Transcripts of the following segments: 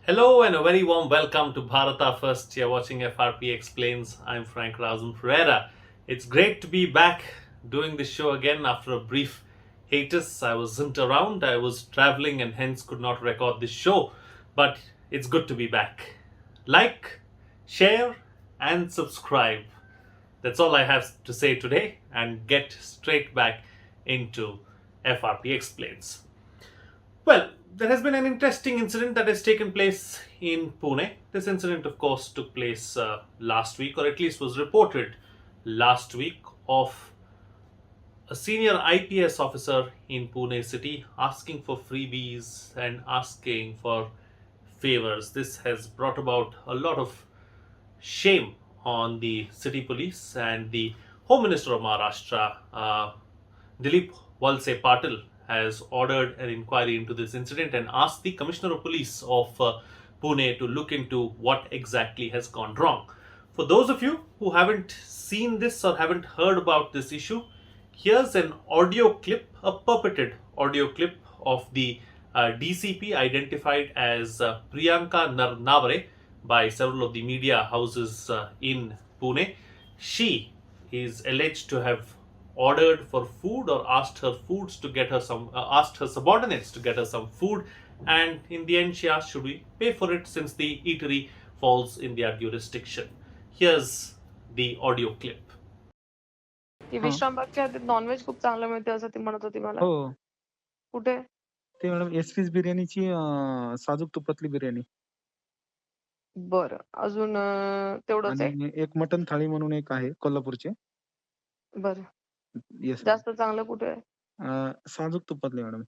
Hello and a very warm welcome to Bharata First. You're watching FRP Explains. I'm frankrausanpereira. It's great to be back doing this show again after a brief hiatus. I wasn't around, I was traveling and hence could not record this show. But it's good to be back. Like, share, and subscribe. That's all I have to say today and get straight back into FRP Explains. Well, there has been an interesting incident that has taken place in Pune. This incident, of course, took place last week, or at least was reported last week, of a senior IPS officer in Pune city asking for freebies and asking for favors. This has brought about a lot of shame on the city police, and the Home Minister of Maharashtra, Dilip Walse Patil, has ordered an inquiry into this incident and asked the Commissioner of Police of Pune to look into what exactly has gone wrong. For those of you who haven't seen this or haven't heard about this issue, here's an audio clip, a purported audio clip of the DCP identified as Priyanka Narnavare by several of the media houses in Pune. She is alleged to have ordered for food or asked her subordinates to get her some food, and in the end she asked, should we pay for it since the eatery falls in their jurisdiction. Here's the audio clip. की हां. विश्रामबागच्या हद्दीत non-veg खूप चांगलं मिळते असं ती म्हणत होती मला. हो. कुठे? ते मॅडम एसपीस बिर्याणीची साजूक तुपातली बिर्याणी बरं. अजून तेवढंच आहे? आणि एक मटण थाळी म्हणून एक आहे कोल्हापूरची. बरं. येस. जास्त चांगलं कुठे आहे? साजूक तुपातली मॅडम.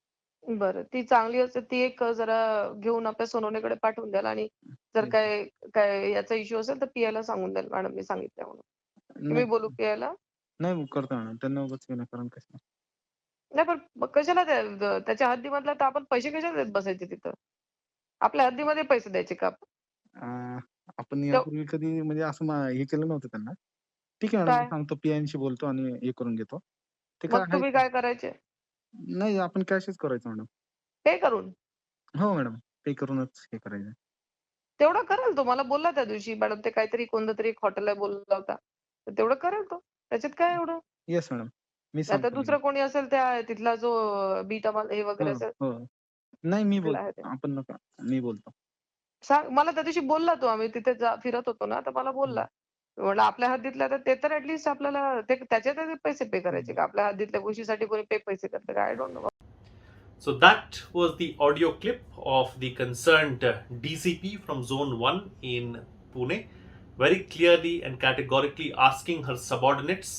बरं. ती चांगली असते ती एक जरा घेऊन आपल्या सोनवणेकडे पाठवून द्याल, आणि जर काय याचा इश्यू असेल तर पियाला सांगून द्याल, मॅडम मी सांगितलंय म्हणून. की मी बोलू पियाला? नाही करतो मॅडम, त्यांना उगाच विनाकारण कसं. नाही, पण मग कशाला त्याच्या हद्दीमधला तर आपण पैसे कशाला देत बसायचे तिथं? आपल्या हद्दीमध्ये पैसे द्यायचे का आपण? आपण यापूर्वी कधी म्हणजे असं हे केलं नव्हतं त्यांना. ठीक आहे मॅडम, सांगतो पीआयशी बोलतो आणि हे करून घेतो. ते काय मग तुम्ही काय करायचे? नाही, आपण कॅशच करायचं मॅडम. पे करून? हो मॅडम, पे करूनच हे करायचं. तेवढं करेल तो. मला बोलला त्या दिवशी, मॅडम ते काहीतरी कोणतं तरी एक हॉटेलला बोलला होता. तर तेवढं करेल तो. त्याच्यात काय एवढं? येस मॅडम, मी आता सांगतो. दुसरं कोणी असेल त्या तिथला जो बीटा हे वगैरे असेल. हो. नाही, मी कुठला आहे बोलतो. ते? आपण नका, मी बोलतो. सांग मला. त्या दिवशी बोलला तो, आम्ही तिथे फिरत होतो ना, तर मला बोलला. म्हटलं आपल्या हद्दीतल्या तर ते तर ऍटलीस्ट आपल्याला त्याचे पैसे पे करायचे का? आपल्या हद्दीतल्या गोष्टीसाठी कोणी पैसे करतं का? I don't know. So that was the audio clip of the concerned DCP from Zone 1 in Pune, very clearly and categorically asking her subordinates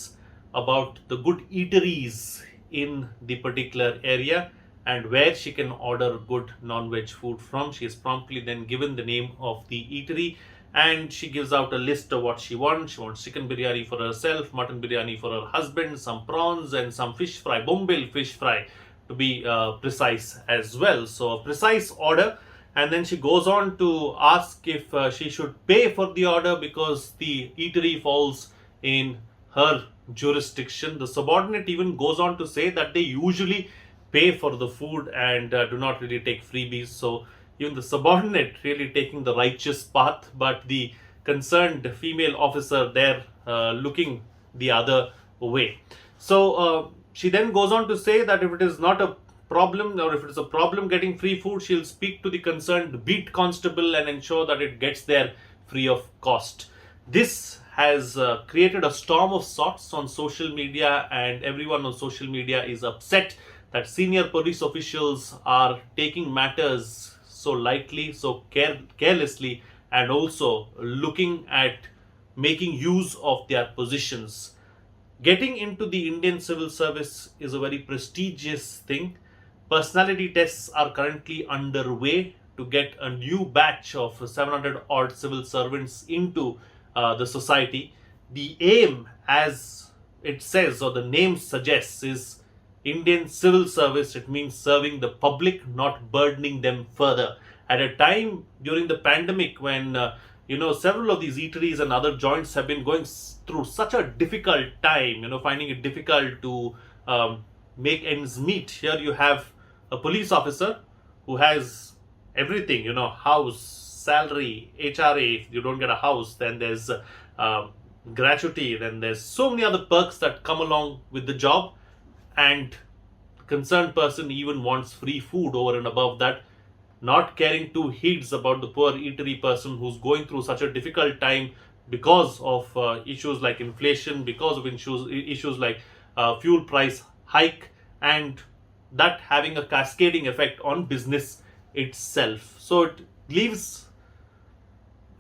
about the good eateries in the particular area and where she can order good non-veg food from. She is promptly then given the name of the eatery, and she gives out a list of what she wants. She wants chicken biryani for herself, mutton biryani for her husband, some prawns and some fish fry, bombil fish fry to be precise as well. So a precise order, and then she goes on to ask if she should pay for the order because the eatery falls in her jurisdiction. The subordinate even goes on to say that they usually pay for the food and do not really take freebies. So even the subordinate really taking the righteous path, but the concerned female officer there looking the other way. So she then goes on to say that if it is not a problem, or if it is a problem getting free food, she'll speak to the concerned beat constable and ensure that it gets there free of cost. This has created a storm of sorts on social media, and everyone on social media is upset that senior police officials are taking matters so lightly, so carelessly, and also looking at making use of their positions. Getting into the Indian civil service is a very prestigious thing. Personality tests are currently underway to get a new batch of 700 odd civil servants into the society. The aim, as it says or the name suggests, is Indian civil service. It means serving the public, not burdening them further. At a time during the pandemic when several of these eateries and other joints have been going through such a difficult time, finding it difficult to make ends meet. Here you have a police officer who has everything, house, salary, HRA. If you don't get a house, then there's gratuity, then there's so many other perks that come along with the job, and the concerned person even wants free food over and above that, not caring two heeds about the poor eatery person who's going through such a difficult time because of issues like inflation, because of issues like fuel price hike, and that having a cascading effect on business itself. So it leaves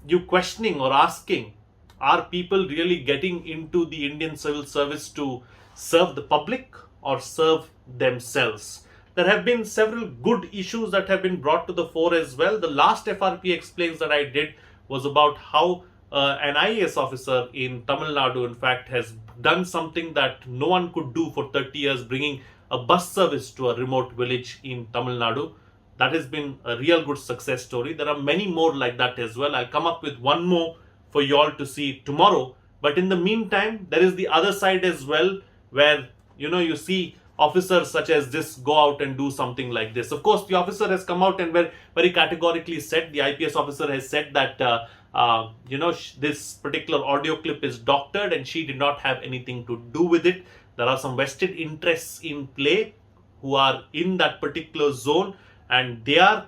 you questioning or asking, are people really getting into the Indian civil service to serve the public or serve themselves? There have been several good issues that have been brought to the fore as well. The last FRP Explains that I did was about how an IAS officer in Tamil Nadu, in fact, has done something that no one could do for 30 years, bringing a bus service to a remote village in Tamil Nadu. That has been a real good success story. There are many more like that as well. I'll come up with one more for you all to see tomorrow. But in the meantime, there is the other side as well, where you see officers such as this go out and do something like this. Of course, the officer has come out and very categorically said, the IPS officer has said that this particular audio clip is doctored and she did not have anything to do with it. There are some vested interests in play who are in that particular zone, and their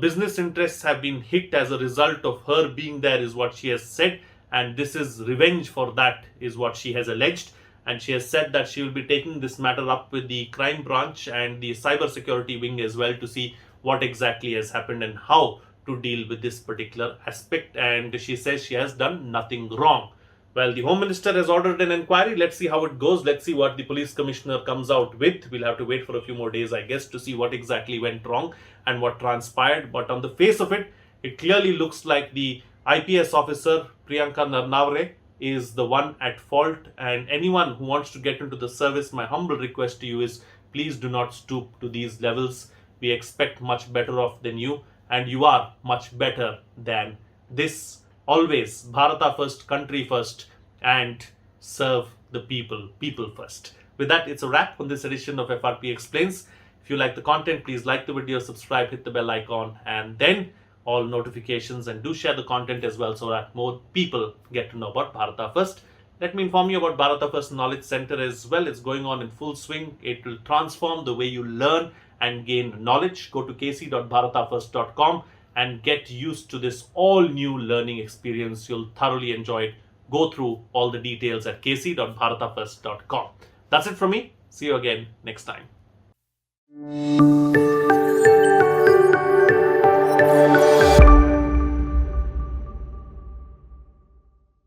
business interests have been hit as a result of her being there, is what she has said, and this is revenge for that, is what she has alleged. And she has said that she will be taking this matter up with the crime branch and the cyber security wing as well, to see what exactly has happened and how to deal with this particular aspect. And she says she has done nothing wrong. Well, the Home Minister has ordered an inquiry. Let's see how it goes. Let's see what the Police Commissioner comes out with. We'll have to wait for a few more days, I guess, to see what exactly went wrong and what transpired. But on the face of it, it clearly looks like the IPS officer, Priyanka Narnavre, is the one at fault. And anyone who wants to get into the service, my humble request to you is, please do not stoop to these levels. We expect much better off than you, and you are much better than this. Always Bharata first, country first, and serve the people, people first. With that, it's a wrap on this edition of FRP Explains. If you like the content, please like the video, subscribe, hit the bell icon, and then all notifications, and do share the content as well so that more people get to know about Bharata First. Let me inform you about Bharata First Knowledge Center as well. It's going on in full swing. It will transform the way you learn and gain knowledge. Go to kc.bharatafirst.com and get used to this all new learning experience. You'll thoroughly enjoy it. Go through all the details at kc.bharatafirst.com. That's it from me. See you again next time.